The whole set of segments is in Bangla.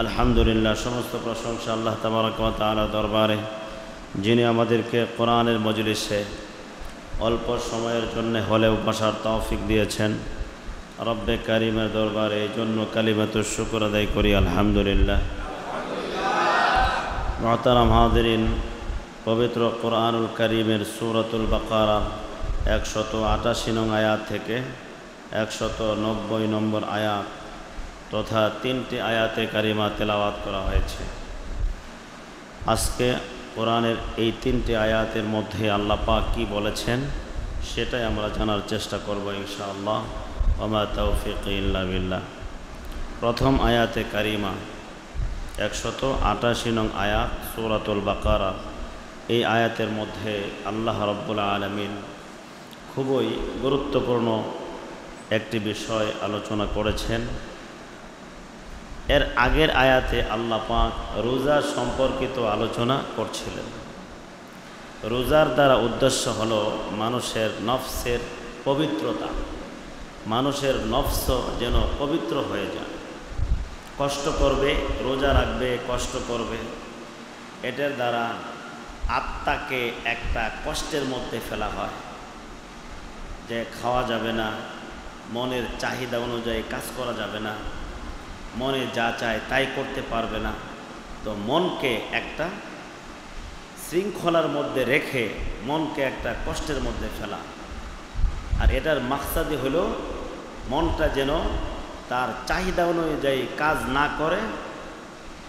আলহামদুলিল্লাহ, সমস্ত প্রশংসা আল্লাহ তাবারক ওয়া তাআলার দরবারে, যিনি আমাদেরকে কোরআনের মজলিসে অল্প সময়ের জন্য হলেও বসার তৌফিক দিয়েছেন। রব্বে কারিমের দরবারে এই জন্য কালিমাতুশ শুকর আদায় করি আলহামদুলিল্লাহ। মুহতারাম হাজিরিন, পবিত্র কোরআনুল কারিমের সূরাতুল বাকারা 188 নং আয়াত থেকে 190 নম্বর আয়াত তথা 3টি আয়াতে কারিমা তেলাওয়াত করা হয়েছে। আজকে কোরআনের এই 3টি আয়াতের মধ্যে আল্লাহ পাক কী বলেছেন সেটাই আমরা জানার চেষ্টা করব ইনশাআল্লাহ। ওয়া মা তাওফীকি ইল্লা বিল্লাহ। প্রথম আয়াতে কারিমা 188 নং আয়াত সূরাতুল বাকারা। এই আয়াতের মধ্যে আল্লাহ রাব্বুল আলামিন খুবই গুরুত্বপূর্ণ একটি বিষয় আলোচনা করেছেন। এর আগের আয়াতে আল্লাহ পাক রোজা সম্পর্কিত আলোচনা করছিলেন। রোজার দ্বারা উদ্দেশ্য হলো মানুষের নফসের পবিত্রতা, মানুষের নফস যেন পবিত্র হয়ে যায়। কষ্ট করবে, রোজা রাখবে, কষ্ট করবে, এটার দ্বারা আত্মাকে একটা কষ্টের মধ্যে ফেলা হয় যে খাওয়া যাবে না, মনের চাহিদা অনুযায়ী কাজ করা যাবে না, মনে যা চায় তাই করতে পারবে না। তো মনকে একটা শৃঙ্খলার মধ্যে রেখে মনকে একটা কষ্টের মধ্যে ফেলা। আর এটার মাকসাদি হলো মনটা যেন তার চাহিদা অনুযায়ী কাজ না করে,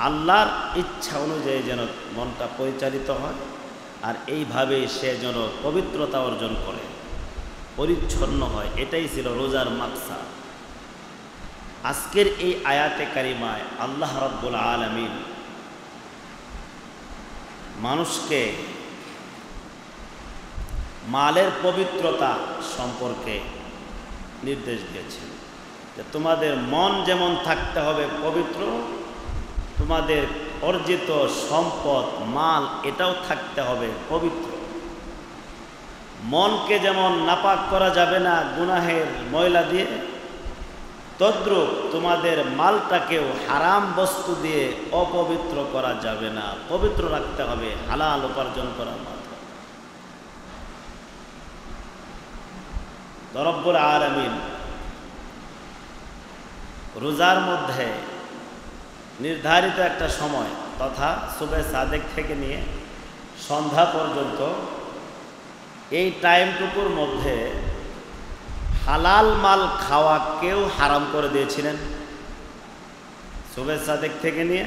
আল্লাহর ইচ্ছা অনুযায়ী যেন মনটা পরিচালিত হয়। আর এইভাবেই সে যেন পবিত্রতা অর্জন করে, পরিচ্ছন্ন হয়। এটাই ছিল রোজার মাকসাদ। আজকের এই আয়াতে কারিমায় আল্লাহ রাব্বুল আলামিন মানুষকে মালের পবিত্রতা সম্পর্কে নির্দেশ দিয়েছেন যে তোমাদের মন যেমন থাকতে হবে পবিত্র, তোমাদের অর্জিত সম্পদ মাল এটাও থাকতে হবে পবিত্র। মনকে যেমন নাপাক করা যাবে না গুনাহের ময়লা দিয়ে, তদ্রূপ তোমাদের মালটাকেও হারাম বস্তু দিয়ে অপবিত্র করা যাবে না, পবিত্র রাখতে হবে হালাল উপার্জন করার মাধ্যমে। রব্বুল আলামিন রোজার মধ্যে নির্ধারিত একটা সময় তথা সুবহে সাদেক থেকে নিয়ে সন্ধ্যা পর্যন্ত এই টাইমটুকুর মধ্যে হালাল মাল খাওয়াকেও হারাম করে দিয়েছিলেন। সুবহে সাদেক থেকে নিয়ে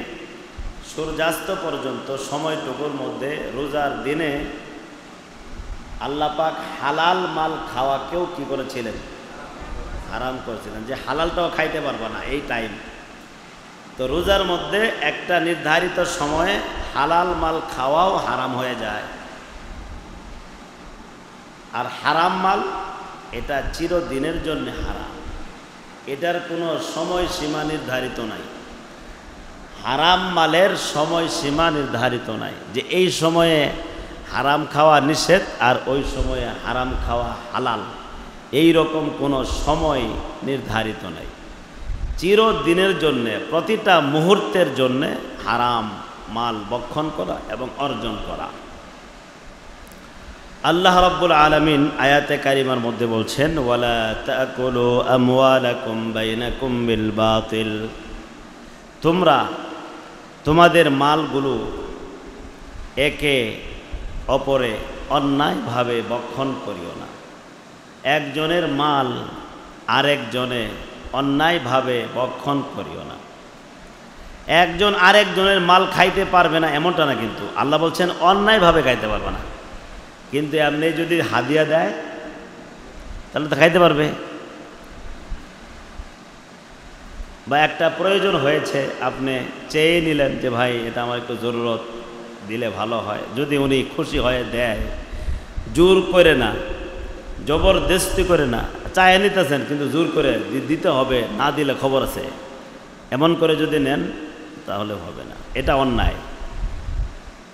সূর্যাস্ত পর্যন্ত সময়টুকুর মধ্যে রোজার দিনে আল্লাহ পাক হালাল মাল খাওয়াকেও কি করেছিলেন? হারাম করেছিলেন, যে হালালটাও খাইতে পারবে না এই টাইম। তো রোজার মধ্যে একটা নির্ধারিত সময়ে হালাল মাল খাওয়াও হারাম হয়ে যায়। আর হারাম মাল এটা চিরদিনের জন্য হারাম, এটার কোনো সময়সীমা নির্ধারিত নাই। হারাম মালের সময়সীমা নির্ধারিত নাই যে এই সময়ে হারাম খাওয়া নিষেধ আর ওই সময়ে হারাম খাওয়া হালাল, এই রকম কোনো সময় নির্ধারিত নাই। চিরদিনের জন্যে প্রতিটা মুহূর্তের জন্যে হারাম মাল ভক্ষণ করা এবং অর্জন করা। আল্লাহ রাব্বুল আলামিন আয়াতে কারিমার মধ্যে বলছেন, ওয়ালা তাকুলু আমওয়ালাকুম বাইনাকুম বিল বাতিল, তোমরা তোমাদের মালগুলো একে অপরে অন্যায়ভাবে ভক্ষণ করিও না। একজনের মাল আরেকজনে অন্যায়ভাবে ভক্ষণ করিও না। একজন আরেকজনের মাল খাইতে পারবে না এমনটা না, কিন্তু আল্লাহ বলছেন অন্যায়ভাবে খাইতে পারবে না। কিন্তু আপনি যদি হাদিয়া দেয় তাহলে তো খাইতে পারবে। বা একটা প্রয়োজন হয়েছে, আপনি চেয়ে নিলেন যে ভাই এটা আমার একটু জরুরত, দিলে ভালো হয়। যদি উনি খুশি হয়ে দেয়, জোর করে না, জবরদস্তি করে না, চায় নিতেছেন কিন্তু জোর করে দিতে হবে, না দিলে খবর আছে, এমন করে যদি নেন তাহলে হবে না, এটা অন্যায়।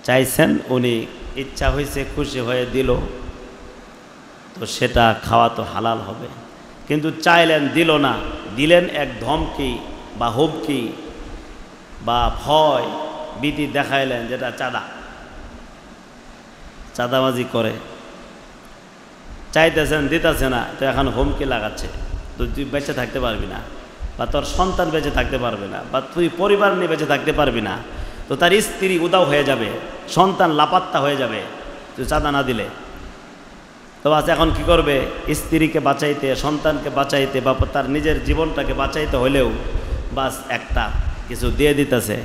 চাইছেন, উনি ইচ্ছা হয়েছে, খুশি হয়ে দিল, তো সেটা খাওয়া তো হালাল হবে। কিন্তু চাইলেন, দিল না, দিলেন এক ধমকি বা হুমকি, বা ভয় ভীতি দেখাইলেন, যেটা চাঁদাবাজি করে, চাইতেছেন দিতেছে না, তো এখন হুমকি লাগাচ্ছে, তুই বেঁচে থাকতে পারবি না, বা তোর সন্তান বেঁচে থাকতে পারবে না, বা তুই পরিবার নিয়ে বেঁচে থাকতে পারবি না, তো তার স্ত্রী উদাও হয়ে যাবে, সন্তান লাপাত্তা হয়ে যাবে তুই চাঁদা না দিলে। তো বাস এখন কি করবে? স্ত্রীকে বাঁচাইতে, সন্তানকে বাঁচাইতে, বা তার নিজের জীবনটাকে বাঁচাইতে হলেও বাস একটা কিছু দিয়ে দিতেছে,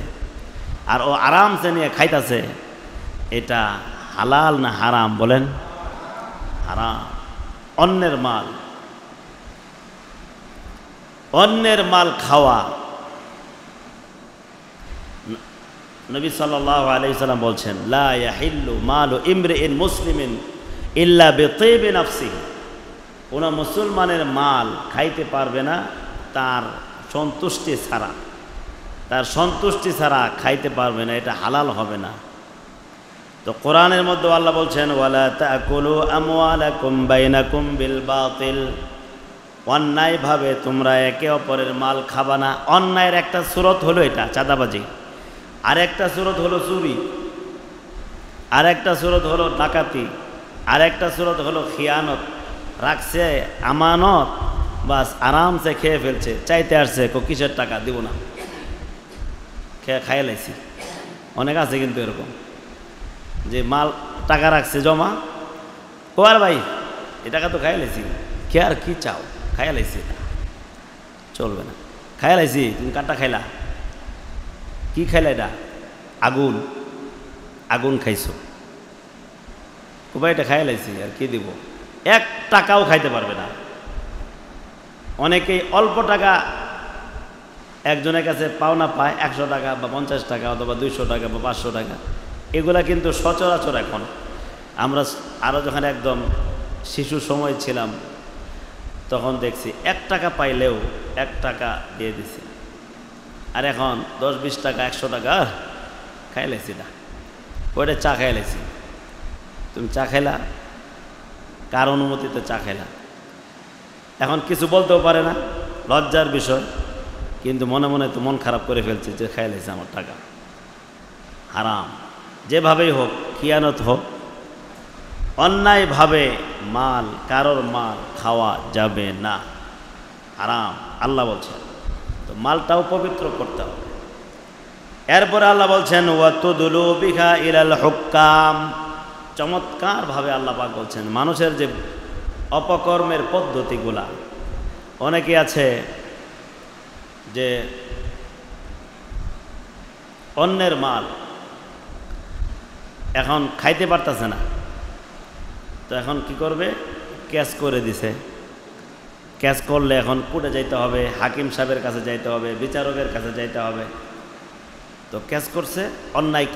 আর ও আরামসে নিয়ে খাইতেছে। এটা হালাল না হারাম বলেন? হারাম। অন্যের মাল খাওয়া। নবী সাল্লাল্লাহু আলাইহি ওয়াসাল্লাম বলছেন, লা ইয়াহিল্লু মালু ইমরিইন মুসলিমিন ইল্লা বিতিবি নাফসিহি। কোন মুসলমানের মাল খাইতে পারবে না তার সন্তুষ্টি ছাড়া খাইতে পারবে না, এটা হালাল হবে না। তো কোরআনের মধ্যে আল্লাহ বলছেন, ওয়ালা তাকুলু আমওয়ালাকুম বাইনাকুম বিল বাতিল। অন্যায়ভাবে তোমরা একে অপরের মাল খাবা না। অন্যায়ের একটা সূরত হলো এটা চাঁদাবাজি, আর একটা সূরত হলো চুরি, আর একটা সূরত হলো ডাকাতি, আর একটা সূরত হলো খিয়ানত। রাখছে আমানত, বাস আরামসে খেয়ে ফেলছে, চাইতে আসছে, কিসের টাকা দিব না, খেয়ে খাইয়ে লাইছি। অনেক আছে কিন্তু এরকম, যে মাল টাকা রাখছে জমা, ও আর ভাই এ টাকা তো খাইয়ে লাইছি, কে আর কি চাও, খাইয়া লাইছি, এটা চলবে না। খাইয়া লাইছি, তুমি কারটা খাইলা? কি খাইলা? এটা আগুন খাইছো। ও ভাই এটা খাইয়া লাইছি, আর কি দিব? 1 টাকাও খাইতে পারবে না। অনেকেই অল্প টাকা একজনের কাছে পাওনা পায়, 100 টাকা বা 50 টাকা অথবা 200 টাকা বা 500 টাকা। এগুলা কিন্তু সচরাচর এখন। আমরা আরও যখন একদম শিশু সময় ছিলাম তখন দেখছি 1 টাকা পাইলেও 1 টাকা দিয়ে দিছি, আর এখন 10-20 টাকা 100 টাকা খাই লাইছি না, ওইটা চা খাই লাইছি। তুমি চা খাইলা, কার অনুমতিতে চা খাইলা? এখন কিছু বলতেও পারে না, লজ্জার বিষয়, কিন্তু মনে মনে তো মন খারাপ করে ফেলছে যে খাই লাইছে আমার টাকা। হারাম। যেভাবেই হোক, খিয়ানত হোক, অন্যায়ভাবে কারোর মাল খাওয়া যাবে না, হারাম। আল্লাহ বলছেন, তো মালটাও পবিত্র করতে হবে। এরপরে আল্লাহ বলছেন, ওয়াতুদলু বিহা ইলাল হুক্কাম। চমৎকারভাবে আল্লাহ পাক বলছেন মানুষের যে অপকর্মের পদ্ধতিগুলা। অনেকে আছে যে অন্যের মাল এখন খাইতে পারতেছে না, তো এখন কি করবে? ক্যাশ করে দিছে। ক্যাশ করলে এখন কোর্টে যাইতে হবে, হাকিম সাহেবের কাছে যাইতে হবে, বিচারকের কাছে যাইতে হবে। তো ক্যাশ করছে, অন্যায়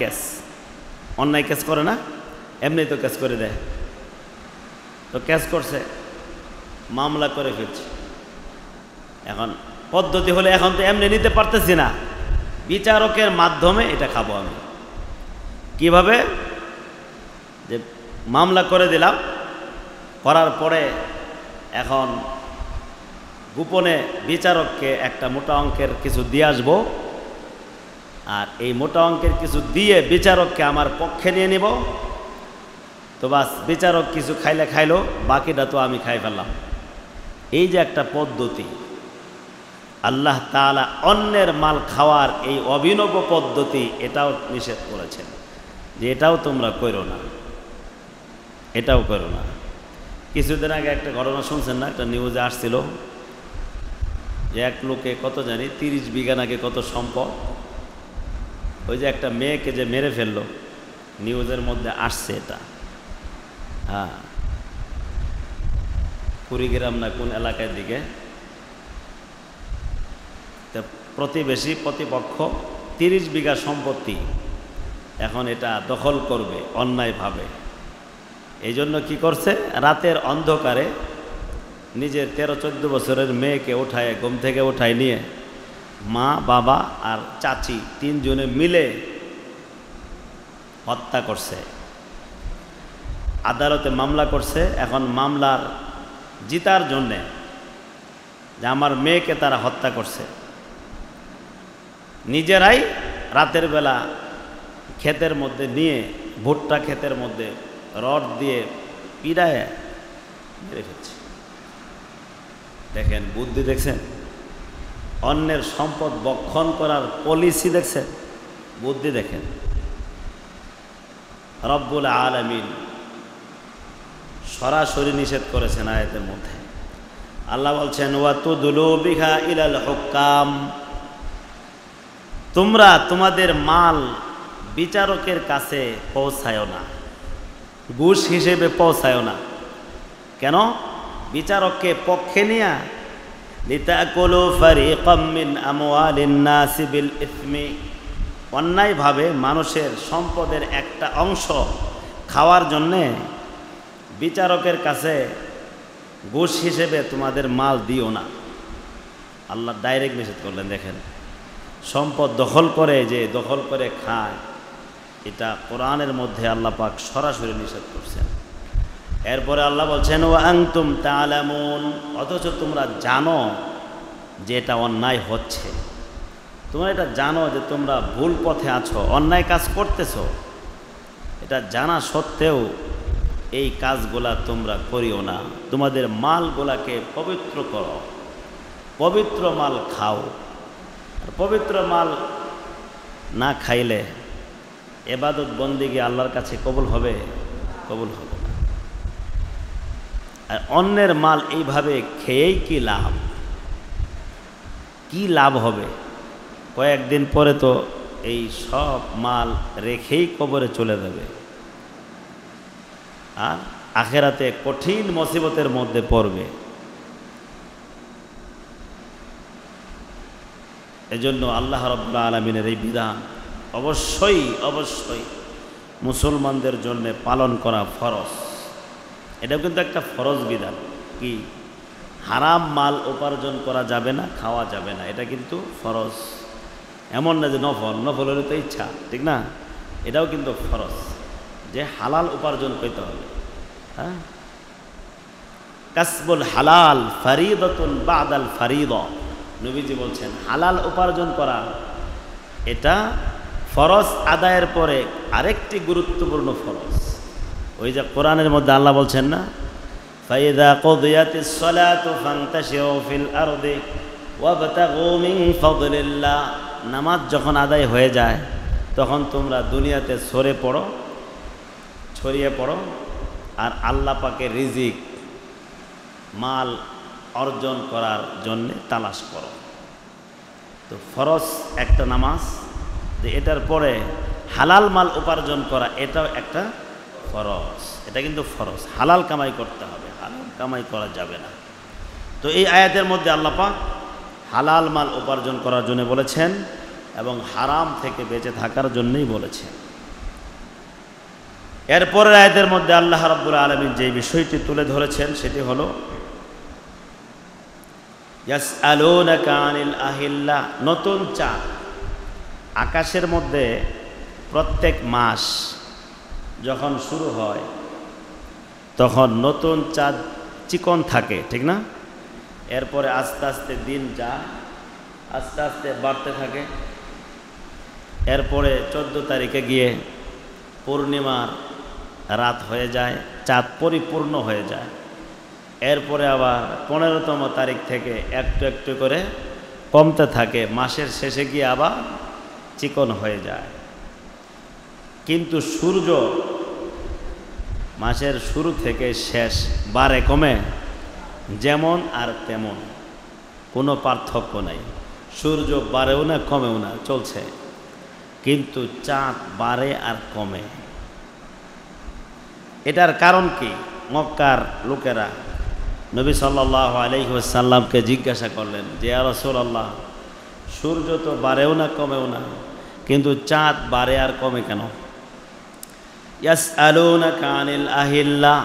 ক্যাশ করে না, এমনি তো ক্যাশ করে দেয়। তো ক্যাশ করছে, মামলা করে ফেলছে। এখন পদ্ধতি হলে এখন তো এমনি নিতে পারতেছি না, বিচারকের মাধ্যমে এটা খাবো আমি। কিভাবে? যে মামলা করে দিলাম, করার পরে এখন গোপনে বিচারককে একটা মোটা অঙ্কের কিছু দিয়ে আসবো, আর এই মোটা অঙ্কের কিছু দিয়ে বিচারককে আমার পক্ষে নিয়ে নেব। তো বাস, বিচারক কিছু খাইলে খাইলো, বাকিটা তো আমি খাই ফেললাম। এই যে একটা পদ্ধতি, আল্লাহ তাআলা অন্যের মাল খাওয়ার এই অভিনব পদ্ধতি, এটাও নিষেধ করেছেন যে এটাও তোমরা করো না, এটাও করো না। কিছুদিন আগে একটা ঘটনা শুনছেন না? একটা নিউজে আসছিল যে এক লোকে কত জানি 30 বিঘা নাকি কত সম্পদ, ওই যে একটা মেয়েকে যে মেরে ফেললো, নিউজের মধ্যে আসছে এটা। হ্যাঁ, কুড়িগ্রাম না কোন এলাকার দিকে। তো প্রতিপক্ষ 30 বিঘা সম্পত্তি এখন এটা দখল করবে অন্যায়ভাবে। এই জন্য কী করছে? রাতের অন্ধকারে নিজের 13-14 বছরের মেয়েকে উঠায়, ঘুম থেকে উঠায় নিয়ে মা, বাবা আর চাচি 3 জনে মিলে হত্যা করছে। আদালতে মামলা করছে। এখন মামলার জিতার জন্যে যে আমার মেয়েকে তারা হত্যা করছে, নিজেরাই রাতের বেলা ক্ষেতের মধ্যে নিয়ে, ভুট্টা ক্ষেতের মধ্যে রড দিয়ে পিড়ায় মেরে ফেলছে। দেখেন বুদ্ধি দেখছেন, অন্যের সম্পদ বক্ষণ করার পলিসি দেখছেন, বুদ্ধি দেখেন। রব্বুল আলামিন সরাসরি নিষেধ করেছেন আয়াতের মধ্যে। আল্লাহ বলছেন ওয়াতুদলু বিহা ইলাল হুকাম, তোমরা তোমাদের মাল বিচারকের কাছে পৌঁছায় না, ঘুষ হিসেবে পৌঁছায় না। কেন? বিচারককে পক্ষে নিয়া লিতাকুলু ফারিকাম মিন আমওয়ালিন নাসি বিল ইসমি, অন্যায়ভাবে মানুষের সম্পদের একটা অংশ খাওয়ার জন্যে বিচারকের কাছে ঘুষ হিসেবে তোমাদের মাল দিও না। আল্লাহ ডাইরেক্ট নিষেধ করলেন। দেখেন, সম্পদ দখল করে, যে দখল করে খায়, এটা কোরআনের মধ্যে আল্লাহ পাক সরাসরি নিষেধ করছেন। এরপরে আল্লাহ বলছেন ওয়া আনতুম তা'লামুন, অথচ তোমরা জানো যে এটা অন্যায় হচ্ছে, তোমরা এটা জানো যে তোমরা ভুল পথে আছো, অন্যায় কাজ করতেছো, এটা জানা সত্ত্বেও এই কাজগুলা তোমরা করিও না। তোমাদের মালগুলাকে পবিত্র করো, পবিত্র মাল খাও। আর পবিত্র মাল না খাইলে ইবাদত বন্দেগী আল্লাহর কাছে কবুল হবে? কবুল হবে না। আর অন্যের মাল এইভাবে খেয়েই কি লাভ? কি লাভ হবে? কয়েকদিন পরে তো এই সব মাল রেখেই কবরে চলে যাবে, আর আখেরাতে কঠিন মুসিবতের মধ্যে পড়বে। এজন্য আল্লাহ রাব্বুল আলামিনের এই বিধান অবশ্যই অবশ্যই মুসলমানদের জন্য পালন করা ফরজ। এটাও কিন্তু একটা ফরজ বিধান। কি? হারাম মাল উপার্জন করা যাবে না, খাওয়া যাবে না, এটা কিন্তু ফরজ। এমন না যে নফল, নফল হলে তো ইচ্ছা, ঠিক না? এটাও কিন্তু ফরজ, যে হালাল উপার্জন করতে হবে। হ্যাঁ, কাসবুল হালাল ফারিদাতুন বাদাল ফারিদা, নবীজি বলছেন হালাল উপার্জন করা এটা ফরজ আদায়ের পরে আরেকটি গুরুত্বপূর্ণ ফরজ। ওই যে কোরআনের মধ্যে আল্লাহ বলছেন না, ফাইদা কুদিয়াতিস সালাতু ফান্তাশিরু ফিল আরদি ওয়াবতাগু মিন ফাদলিল্লাহ, নামাজ যখন আদায় হয়ে যায় তখন তোমরা দুনিয়াতে ছড়িয়ে পড়ো আর আল্লাহ পাকের রিজিক মাল অর্জন করার জন্যে তালাশ করো। তো ফরজ একটা নামাজ, যে এটার পরে হালাল মাল উপার্জন করা এটাও একটা ফরজ। এটা কিন্তু ফরজ, হালাল কামাই করতে হবে, হালাল কামাই করা যাবে না। তো এই আয়াতের মধ্যে আল্লাহ পাক হালাল মাল উপার্জন করার জন্য বলেছেন এবং হারাম থেকে বেঁচে থাকার জন্যই বলেছেন। এরপরের আয়াতের মধ্যে আল্লাহ রাব্বুল আলামিন যে বিষয়টি তুলে ধরেছেন সেটি হলো ইয়াসআলুনাকা আনিল আহিল্লা, নতুন চাঁদ। আকাশের মধ্যে প্রত্যেক মাস যখন শুরু হয় তখন নতুন চাঁদ চিকন থাকে, ঠিক না? এরপরে আস্তে আস্তে দিন যায়, আস্তে আস্তে বাড়তে থাকে। এরপরে 14 তারিখে গিয়ে পূর্ণিমার রাত হয়ে যায়, চাঁদ পরিপূর্ণ হয়ে যায়। এরপরে আবার 15তম তারিখ থেকে একটু একটু করে কমতে থাকে, মাসের শেষে গিয়ে আবার চিকন হয়ে যায়। কিন্তু সূর্য মাসের শুরু থেকে শেষ বারে কমে, যেমন আর তেমন, কোনো পার্থক্য নাই। সূর্য বাড়েও না কমেও না, চলছে। কিন্তু চাঁদ বাড়ে আর কমে। এটার কারণ কি? মক্কার লোকেরা নবী সাল্লাল্লাহু আলাইহি ওয়াসাল্লামকে জিজ্ঞাসা করলেন যে ইয়া রাসূলুল্লাহ, সূর্য তো বাড়েও না কমেও না, কিন্তু চাঁদ বাড়ে আর কমে কেন? ইয়াসআলুনাকা আনিল আহিল্লা,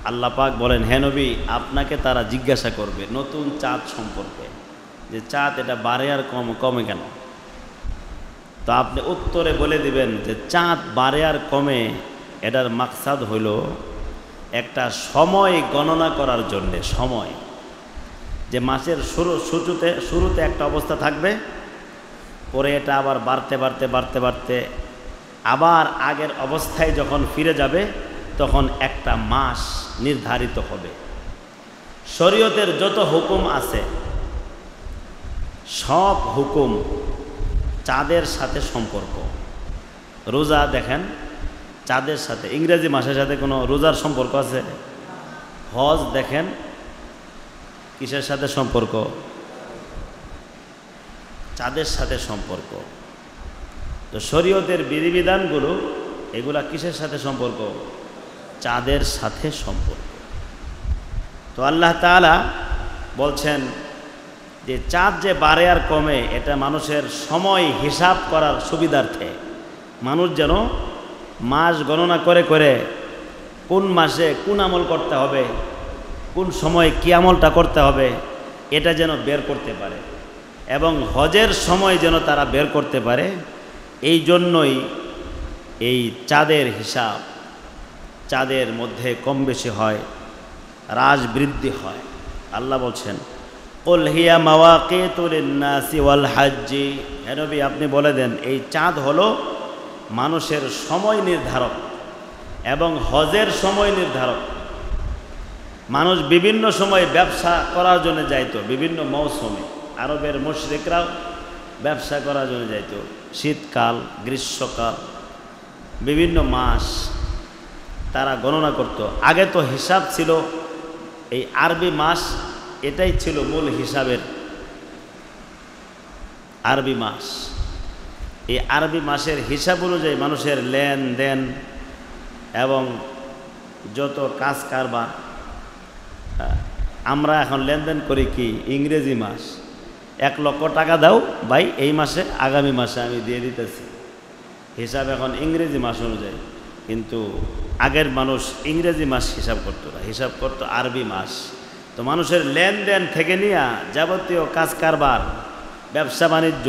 আল্লাহ পাক বলেন হে নবী, আপনাকে তারা জিজ্ঞাসা করবে নতুন চাঁদ সম্পর্কে, যে চাঁদ এটা বাড়ে আর কমে কেন? তো আপনি উত্তরে বলে দিবেন যে চাঁদ বাড়ে আর কমে এটার মাকসাদ হইল একটা সময় গণনা করার জন্যে। সময়, যে মাসের শুরুতে একটা অবস্থা থাকবে, পরে এটা আবার বাড়তে বাড়তে বাড়তে বাড়তে আবার আগের অবস্থায় যখন ফিরে যাবে তখন একটা মাস নির্ধারিত হবে। শরীয়তের যত হুকুম আছে সব হুকুম চাঁদের সাথে সম্পর্ক। রোজা দেখেন চাঁদের সাথে, ইংরেজি মাসের সাথে কোনো রোজার সম্পর্ক আছে? হজ দেখেন কিসের সাথে সম্পর্ক? চাঁদের সাথে সম্পর্ক। তো শরীয়তের বিধিবিধানগুলো এগুলা কিসের সাথে সম্পর্ক? চাঁদের সাথে সম্পর্ক। তো আল্লাহ তাআলা বলছেন যে চাঁদ যে বাড়ে আর কমে এটা মানুষের সময় হিসাব করার সুবিধার্থে, মানুষ যেন মাস গণনা করে করে কোন মাসে কোন আমল করতে হবে, কোন সময় কী আমলটা করতে হবে এটা যেন বের করতে পারে, এবং হজের সময় যেন তারা বের করতে পারে। এই জন্যই এই চাঁদের হিসাব চাঁদের মধ্যে কম বেশি হয়, হ্রাস বৃদ্ধি হয়। আল্লাহ বলছেন কুল হিয়া মাওয়াকিতু লিন-নাসি ওয়াল হাজ্জি, হে নবী আপনি বলে দেন এই চাঁদ হলো মানুষের সময় নির্ধারক এবং হজের সময় নির্ধারক। মানুষ বিভিন্ন সময় ব্যবসা করার জন্য যাইতো, বিভিন্ন মৌসুমে আরবের মুশরিকরাও ব্যবসা করার জন্য যাইতো, শীতকাল গ্রীষ্মকাল বিভিন্ন মাস তারা গণনা করত। আগে তো হিসাব ছিল এই আরবি মাস, এটাই ছিল মূল হিসাবের আরবি মাস। এই আরবি মাসের হিসাব অনুযায়ী মানুষের লেনদেন এবং যত কাজ কারবার, আমরা এখন লেনদেন করি কি ইংরেজি মাস, 1 লক্ষ টাকা দাও ভাই এই মাসে, আগামী মাসে আমি দিয়ে দিতেছি, হিসাব এখন ইংরেজি মাস অনুযায়ী। কিন্তু আগের মানুষ ইংরেজি মাস হিসাব করতো না, হিসাব করতো আরবি মাস। তো মানুষের লেনদেন থেকে নিয়ে যাবতীয় কাজ কারবার, ব্যবসা বাণিজ্য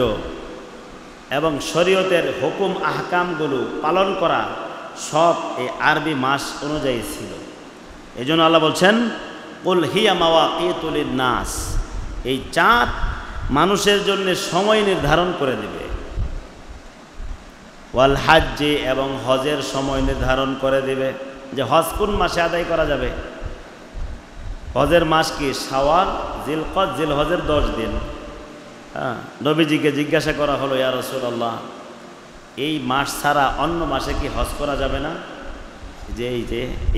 এবং শরীয়তের হুকুম আহকামগুলো পালন করা সব এই আরবি মাস অনুযায়ী ছিল। এই জন্য আল্লাহ বলছেন কুল হিয়া মাওয়াকিতু লিন-নাস, এই চাঁদ মানুষের জন্য সময় নির্ধারণ করে দিবে। ওয়াল হাজ্জি, এবং হজের সময় নির্ধারণ করে দিবে যে হজ কোন মাসে আদায় করা যাবে। হজের মাস কি? শাওয়াল, জিলকদ, জিলহজের 10 দিন। নবীজিকে জিজ্ঞাসা করা হলো ইয়া রাসূলুল্লাহ এই মাস ছাড়া অন্য মাসে কি হজ করা যাবে না? যে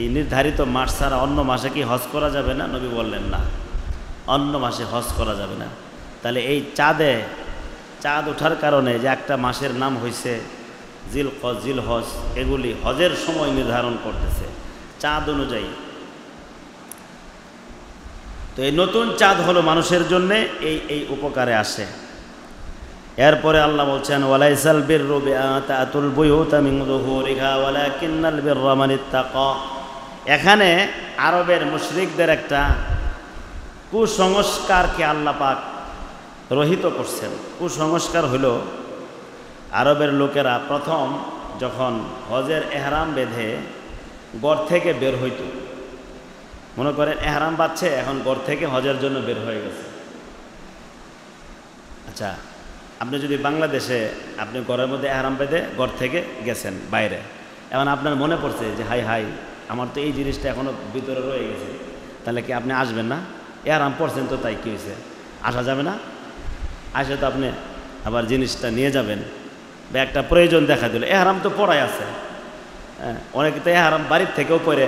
এই নির্ধারিত মাস ছাড়া অন্য মাসে কি হজ করা যাবে না? নবী বললেন না, অন্য মাসে হজ করা যাবে না। তাহলে এই চাঁদ ওঠার কারণে যে একটা মাসের নাম হয়েছে জিলকদ, জিলহজ, এগুলি হজের সময় নির্ধারণ করতেছে চাঁদ অনুযায়ী। তো এই নতুন চাঁদ হলো মানুষের জন্য এই উপকারে আসে। এরপরে আল্লাহ বলছেন ওয়ালাইসাল বিররু বিআতাতুল বুয়ুতা মিন যুহুরিহা ওয়ালাকিন্নাল বিররা মান ইত্তাকা। এখানে আরবের মুশরিকদের একটা কুসংস্কারকে আল্লাহ পাক রহিত করছেন। কুসংস্কার হলো আরবের লোকেরা প্রথম যখন হজের এহরাম বেঁধে ঘর থেকে বের হইত, মনে করেন এহরাম বাঁধছে, এখন ঘর থেকে হজের জন্য বের হয়ে গেছে। আচ্ছা, আপনি যদি বাংলাদেশে আপনি ঘরের মধ্যে এহরাম বেঁধে ঘর থেকে গেছেন বাইরে, এখন আপনার মনে পড়ছে যে হাই আমার তো এই জিনিসটা এখনও ভিতরে রয়ে গেছে, তাহলে কি আপনি আসবেন না? এহরাম পড়ছেন তো তাই কী হয়েছে, আসা যাবে না? আসে তো আপনি আবার জিনিসটা নিয়ে যাবেন, বা একটা প্রয়োজন দেখা দিল, এহরাম তো পড়াই আছে। হ্যাঁ, অনেকে তো এহরাম বাড়ির থেকেও পরে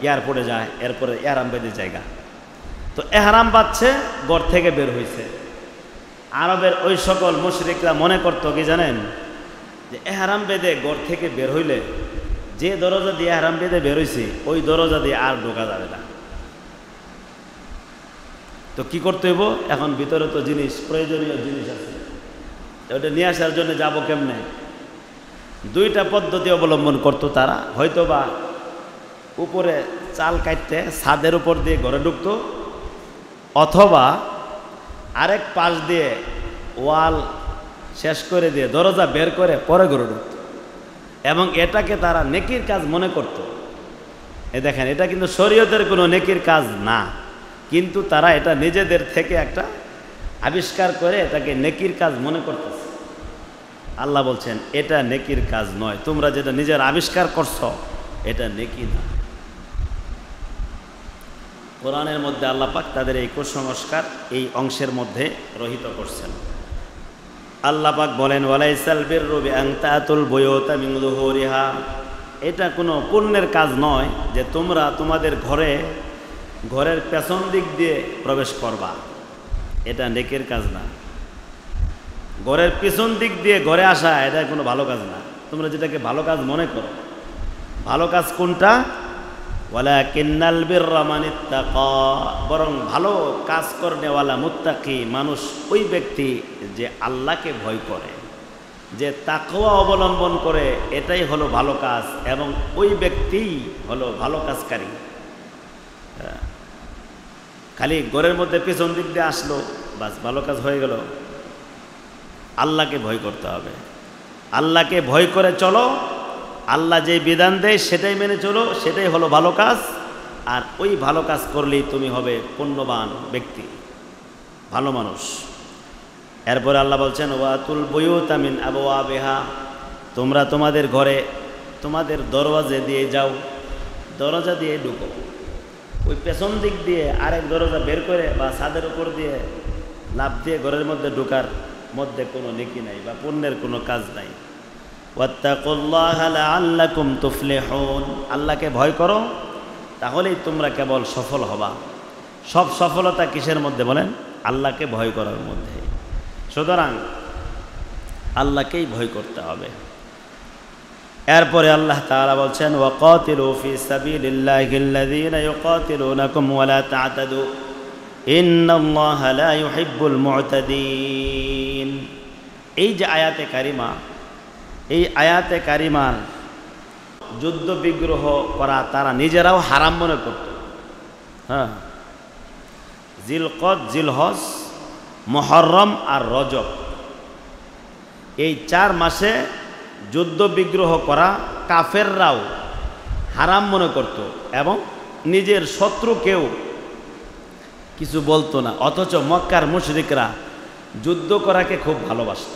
এয়ারপোর্টে যায়, এরপরে এহরাম বেঁধে জায়গা। তো এহরাম বাঁধছে, ঘর থেকে বের হয়েছে। আরবের ওই সকল মুশরিকরা মনে করতো কি জানেন, যে এহরাম বেঁধে ঘর থেকে বের হইলে যে দরজা দিয়ে এহরাম বেঁধে বের হয়েছে ওই দরজা দিয়ে আর ঢোকা যাবে না। তো কি করতে হইব, এখন ভিতরে তো জিনিস, প্রয়োজনীয় জিনিস আছে, ওটা নিয়ে আসার জন্য যাবো কেমনে? 2টা পদ্ধতি অবলম্বন করতো তারা। হয়তো বা উপরে চাল কাটতে ছাদের উপর দিয়ে ঘরে ঢুকতো, অথবা আরেক পাশ দিয়ে ওয়াল শেষ করে দিয়ে দরজা বের করে পরে ঘরে ঢুকত, এবং এটাকে তারা নেকির কাজ মনে করত। দেখেন, এটা কিন্তু শরীয়তের কোনো নেকির কাজ না, কিন্তু তারা এটা নিজেদের থেকে একটা আবিষ্কার করে এটাকে নেকির কাজ মনে করতেছে। আল্লাহ বলছেন এটা নেকির কাজ নয়, তোমরা যেটা নিজের আবিষ্কার করছো এটা নেকি না। কোরআনের মধ্যে আল্লাহ পাক তাদের এই কুসংস্কার এই অংশের মধ্যে রহিত করছেন। আল্লাহ পাক বলেন ওয়ালাইসাল বিররু বিআন তাতুল বুয়ুতা মিন যুহুরিহা, এটা কোনো পুণ্যের কাজ নয় যে তোমরা তোমাদের ঘরের পেছন দিক দিয়ে প্রবেশ করবা, এটা নেকের কাজ না। ঘরের পিছন দিক দিয়ে ঘরে আসা এটা কোনো ভালো কাজ না। তোমরা যেটাকে ভালো কাজ মনে করো, ভালো কাজ কোনটা? ওয়ালাকিন্নাল বিররা মানিত্তাকা, বরং ভালো কাজ করনেওয়ালা মুত্তাকি মানুষ ওই ব্যক্তি যে আল্লাহকে ভয় করে, যে তাকওয়া অবলম্বন করে, এটাই হলো ভালো কাজ এবং ওই ব্যক্তিই হলো ভালো কাজকারী। খালি ঘরের মধ্যে পিছন দিক দিয়ে আসলো বাস ভালো কাজ হয়ে গেল? আল্লাহকে ভয় করতে হবে। আল্লাহকে ভয় করে চলো, আল্লাহ যে বিধান দেয় সেটাই মেনে চলো, সেটাই হলো ভালো কাজ। আর ওই ভালো কাজ করলেই তুমি হবে পুণ্যবান ব্যক্তি, ভালো মানুষ। এরপরে আল্লাহ বলছেন ওয়াতুল বুয়ুতা মিন আবওয়াবিহা, তোমরা তোমাদের ঘরে তোমাদের দরওয়াজা দিয়ে যাও, দরজা দিয়ে ঢুকো। ওই পেছন দিক দিয়ে আরেক দরজা বের করে বা ছাদের উপর দিয়ে লাফ দিয়ে ঘরের মধ্যে ঢোকার মধ্যে কোনো নেকি নাই বা পুণ্যের কোনো কাজ নাই। ওয়াত্তাকুল্লাহা লাআল্লাকুম তুফলিহুন, আল্লাহকে ভয় করো তাহলেই তোমরা কেবল সফল হবা। সব সফলতা কিসের মধ্যে বলেন? আল্লাহকে ভয় করার মধ্যে। সুতরাং আল্লাহকেই ভয় করতে হবে। এরপরে আল্লাহ তাআলা বলছেন ওয়াকাতিলু ফি সাবিলিল্লাহিল্লাযীনা ইউকাতিলুনাকুম ওয়ালা তা'তাদু ইন্নাল্লাহা লা ইউহিব্বুল মু'তাদিন। এই যে আয়াতে কারিমা, এই আয়াতে কারিমার যুদ্ধ বিগ্রহ করা তারা নিজেরাও হারাম মনে করত। হ্যাঁ, জিলকদ, জিলহজ, মুহররম আর রজব, এই 4 মাসে যুদ্ধ বিগ্রহ করা কাফেররাও হারাম মনে করত এবং নিজের শত্রুকেও কিছু বলতো না। অথচ মক্কার মুশরিকরা যুদ্ধ করাকে খুব ভালোবাসত।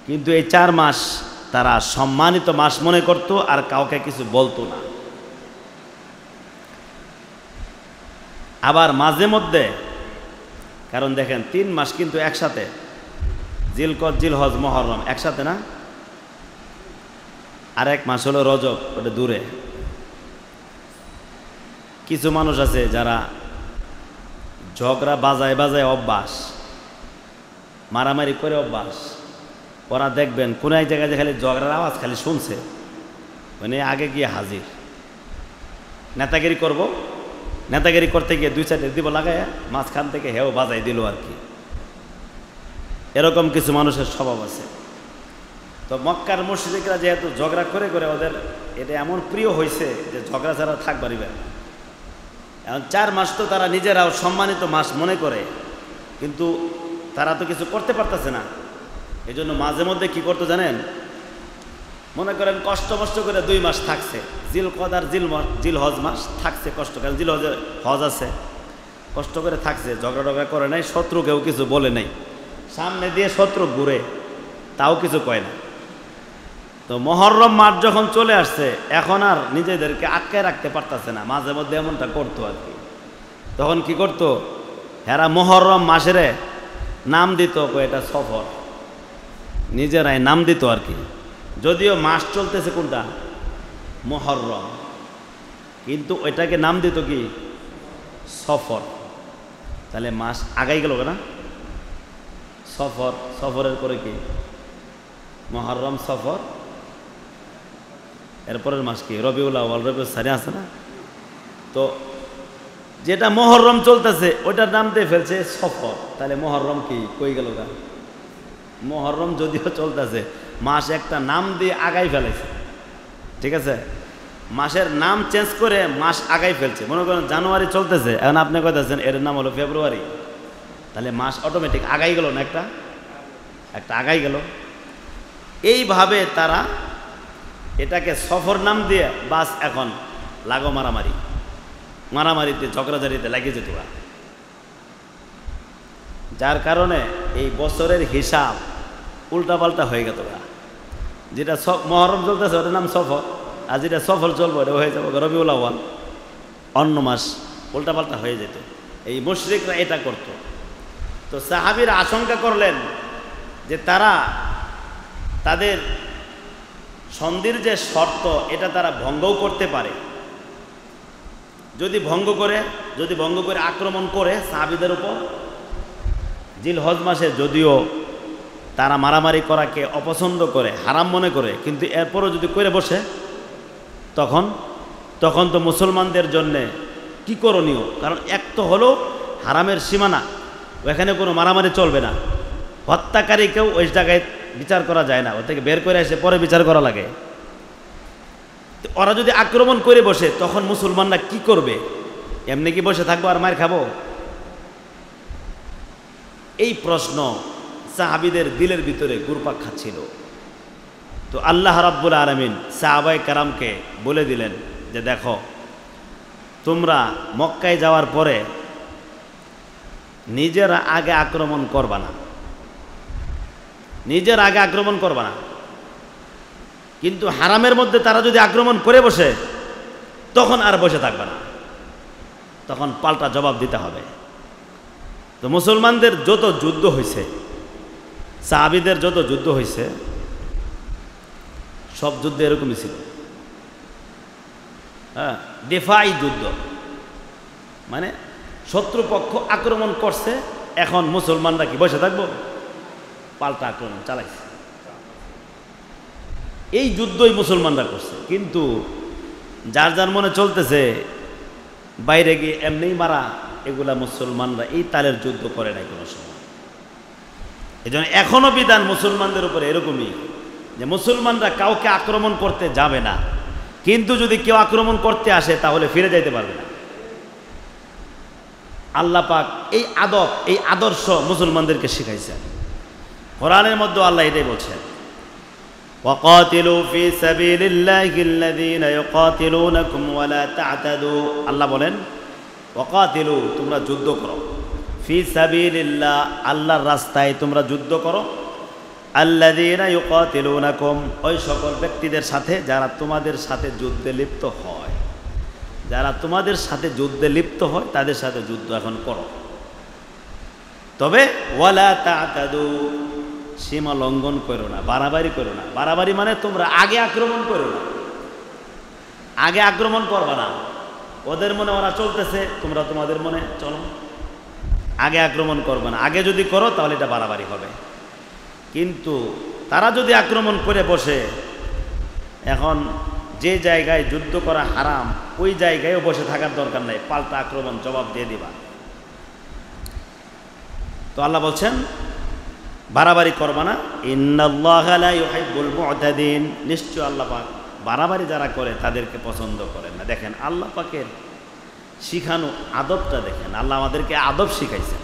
কিন্তু এই 4 মাস তারা সম্মানিত মাস মনে করত আর কাউকে কিছু বলতো না। আবার মাঝে মধ্যে, কারণ দেখেন 3 মাস কিন্তু একসাথে, জিলকদ, জিলহজ, মুহররম একসাথে না, আর এক মাস হলো রজব, ওটা দূরে। কিছু মানুষ আছে যারা ঝগড়া বাজায় বাজায় অভ্যাস, মারামারি করে অভ্যাস। ওরা দেখবেন কোন এক জায়গায় খালি ঝগড়ার আওয়াজ খালি শুনছে, মানে আগে গিয়ে হাজির, নেতাগিরি করব, নেতাগিরি করতে গিয়ে 2-4 দিব লাগায় মাঝখান থেকে হেও বাজাই দিল আর কি। এরকম কিছু মানুষের স্বভাব আছে। তো মক্কার মুশরিকরা যেহেতু ঝগড়া করে করে ওদের এটা এমন প্রিয় হয়েছে যে ঝগড়া ছাড়া থাকবারই না। এখন 4 মাস তো তারা নিজেরাও সম্মানিত মাস মনে করে, কিন্তু তারা তো কিছু করতে পারতেছে না। এই জন্য মাঝে মধ্যে কী করতো জানেন? মনে করেন কষ্ট মষ্ট করে 2 মাস থাকছে, জিলকদ আর জিলহজ মাস থাকছে কষ্ট, কারণ জিলহজের হজ আছে, কষ্ট করে থাকছে, ঝগড়া টগড়া করে নাই, শত্রুকেও কিছু বলে নাই, সামনে দিয়ে শত্রু ঘুরে তাও কিছু কয় না। তো মুহররম মাস যখন চলে আসছে এখন আর নিজেদেরকে আটকায় রাখতে পারতেছে না, মাঝে মধ্যে এমনটা করতো আর কি। তখন কি করতো? হেরা মুহররম মাসের নাম দিত, এটা সফর, নিজেরাই নাম দিত আর কি। যদিও মাস চলতেছে কোনটা? মুহররম, কিন্তু ওইটাকে নাম দিত কি? সফর। তাহলে মাস আগাই গেল না? সফর, সফরের পরে কি? মুহররম, সফর, এরপরের মাস কি? রবিউল আউয়াল, রবিউল সানি আছে না? তো যেটা মুহররম চলতেছে ওইটার নাম দিয়ে ফেলছে সফর। তাহলে মুহররম কি কই গেল গা? মুহররম যদিও চলতেছে, মাস একটা নাম দিয়ে আগাই ফেলেছে, ঠিক আছে? মাসের নাম চেঞ্জ করে মাস আগাই ফেলছে। মনে করেন জানুয়ারি চলতেছে, এখন আপনি কইতেছেন এর নাম হলো ফেব্রুয়ারি, তাহলে মাস অটোমেটিক আগাই গেল না? একটা আগাই গেল। এইভাবে তারা এটাকে সফর নাম দিয়ে বাস এখন লাগো মারামারি, মারামারিতে ঝগড়াঝাড়িতে লাগিয়ে যেত। যার কারণে এই বছরের হিসাব উল্টাপাল্টা হয়ে গেল। যেটা মহরম চলতেছে ওটার নাম সফর, আর যেটা সফর চলবো ওটা হয়ে যাবো রবিউল আউয়াল, অন্য মাস, উল্টাপাল্টা হয়ে যেত। এই মুশরিকরা এটা করত। তো সাহাবীরা আশঙ্কা করলেন যে তারা তাদের সন্ধির যে শর্ত এটা তারা ভঙ্গও করতে পারে। যদি ভঙ্গ করে আক্রমণ করে সাহাবীদের উপর, জিলহজ মাসে যদিও তারা মারামারি করাকে অপছন্দ করে, হারাম মনে করে, কিন্তু এরপরও যদি করে বসে তখন তো মুসলমানদের জন্যে কি করণীয়? কারণ এক তো হলো হারামের সীমানা, ওখানে কোনো মারামারি চলবে না, হত্যাকারীকেও ওই জায়গায় বিচার করা যায় না, ও থেকে বের করে এসে পরে বিচার করা লাগে। ওরা যদি আক্রমণ করে বসে তখন মুসলমানরা কি করবে? এমনি কি বসে থাকবো আর মার খাবো? এই প্রশ্ন সাহাবীদের দিলের ভিতরে ঘুরপাক খাচ্ছিল। তো আল্লাহ রাব্বুল আলামিন সাহাবায়ে কেরামকে বলে দিলেন যে দেখো, তোমরা মক্কায় যাওয়ার পরে নিজেরা আগে আক্রমণ করবা না, কিন্তু হারামের মধ্যে তারা যদি আক্রমণ করে বসে তখন আর বসে থাকবে না, তখন পাল্টা জবাব দিতে হবে। তো মুসলমানদের যত যুদ্ধ হয়েছে, সাহাবীদের যত যুদ্ধ হয়েছে, সব যুদ্ধ এরকমই ছিল। হ্যাঁ, দিফাই যুদ্ধ, মানে শত্রুপক্ষ আক্রমণ করছে, এখন মুসলমানরা কি বসে থাকবো? পাল্টা আক্রমণ চালাইছে। এই যুদ্ধই মুসলমানরা করছে। কিন্তু যার যার মনে চলতেছে বাইরে গিয়ে এমনিই মারা, এগুলা মুসলমানরা এই তালের যুদ্ধ করে নাই কোনো সময়। এই জন্য এখনো বিধান মুসলমানদের উপরে এরকমই যে মুসলমানরা কাউকে আক্রমণ করতে যাবে না, কিন্তু যদি কেউ আক্রমণ করতে আসে তাহলে ফিরে যাইতে পারবে না। আল্লাহ পাক এই আদর্শ মুসলমানদেরকে শিখাইছেন। কোরআনের মধ্যে আল্লাহ এটাই বলছেন, وَقَاتِلُوا فِي سَبِيلِ اللَّهِ الَّذِينَ يُقَاتِلُونَكُمْ وَلَا تَعْتَدُوا। আল্লাহ বলেন ওয়াকাতিলু, তোমরা যুদ্ধ করো, ফি সাবিলিল্লাহ, আল্লাহর রাস্তায় তোমরা যুদ্ধ করো, আল্লাযীনা ইউকাতিলুনাকুম, ওই সকল ব্যক্তিদের সাথে যারা তোমাদের সাথে যুদ্ধে লিপ্ত হয়, তাদের সাথে যুদ্ধ এখন করো। তবে ওয়ালা তা'তাদু, সীমা লঙ্ঘন করো না, বাড়াবাড়ি করো না। বাড়াবাড়ি মানে তোমরা আগে আক্রমণ করো না, আগে আক্রমণ করবা না। ওদের মনে ওরা চলতেছে, তোমরা তোমাদের মনে চলো, আগে আক্রমণ করবে না। আগে যদি করো তাহলে এটা বাড়াবাড়ি হবে। কিন্তু তারা যদি আক্রমণ করে বসে, এখন যে জায়গায় যুদ্ধ করা হারাম ওই জায়গায়ও বসে থাকার দরকার নাই, পাল্টা আক্রমণ জবাব দিয়ে দিবা। তো আল্লাহ বলছেন বাড়াবাড়ি করবা না। ইন্নাল্লাহা লা ইউহিব্বুল মু'তাদিন, নিশ্চয় আল্লাহ পাক বাড়াবাড়ি যারা করে তাদেরকে পছন্দ করেন না। দেখেন আল্লাহ পাকের শিখানো আদবটা দেখেন, আল্লাহ আমাদেরকে আদব শিখাইছেন।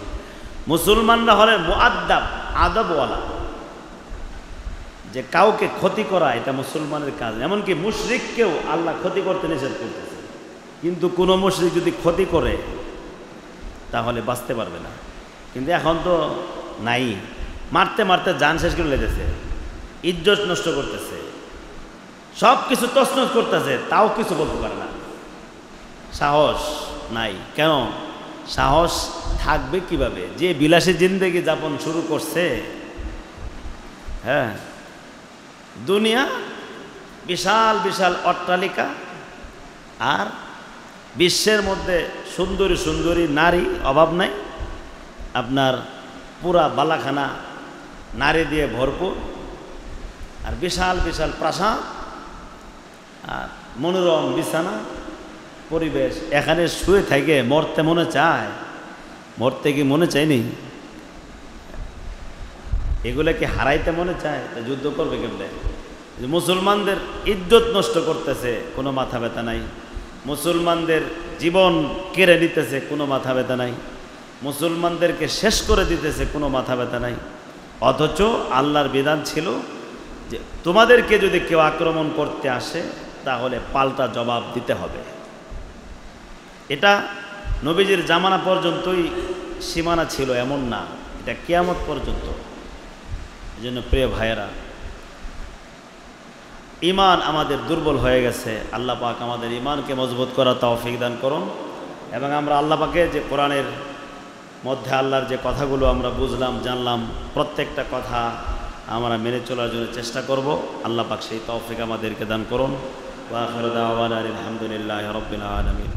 মুসলমানরা হলেন মুআদ্দাব, আদবওয়ালা, যে কাউকে ক্ষতি করা এটা মুসলমানের কাজ। এমনকি মুশরিককেও আল্লাহ ক্ষতি করতে নিষেধ করতেছে, কিন্তু কোনো মুশরিক যদি ক্ষতি করে তাহলে বাঁচতে পারবে না। কিন্তু এখন তো নাই, মারতে মারতে জান শেষ করে লেগেছে, ইজ্জত নষ্ট করতেছে, সব কিছু তছনছ করতেছে, তাও কিছু বলতে পারে না, সাহস নাই। কেন সাহস থাকবে কিভাবে? যে বিলাসী জিন্দেগি যাপন শুরু করছে, হ্যাঁ, দুনিয়া বিশাল বিশাল অট্টালিকা, আর বিশ্বের মধ্যে সুন্দরী সুন্দরী নারী অভাব নাই, আপনার পুরা বালাখানা নারী দিয়ে ভরপুর, আর বিশাল বিশাল প্রাসাদ, আর মনোরম বিছানা পরিবেশ। এখানে শুয়ে থেকে মরতে মনে চায়? মরতে কি মনে চায়নি? এগুলোকে হারাইতে মনে চায়? তো যুদ্ধ করবে কেমনে? মুসলমানদের ইজ্জত নষ্ট করতেছে, কোনো মাথা ব্যথা নাই। মুসলমানদের জীবন কেড়ে নিতেছে, কোনো মাথা ব্যথা নাই। মুসলমানদেরকে শেষ করে দিতেছে, কোনো মাথা ব্যথা নাই। অথচ আল্লাহর বিধান ছিল যে তোমাদেরকে যদি কেউ আক্রমণ করতে আসে তাহলে পাল্টা জবাব দিতে হবে। এটা নবীজির জামানা পর্যন্তই সীমানা ছিল এমন না, এটা কিয়ামত পর্যন্ত। এই জন্য প্রিয় ভাইয়েরা, ঈমান আমাদের দুর্বল হয়ে গেছে। আল্লাহ পাক আমাদের ঈমানকে মজবুত করার তৌফিক দান করুন, এবং আমরা আল্লাহ পাকের যে কোরআনের মধ্যে আল্লাহর যে কথাগুলো আমরা বুঝলাম, জানলাম, প্রত্যেকটা কথা আমরা মেনে চলার জন্য চেষ্টা করব। আল্লাহ পাক সেই তৌফিক আমাদেরকে দান করুন। ওয়া আখিরু দাওয়ানা আলহামদুলিল্লাহি রাব্বিল আলামিন।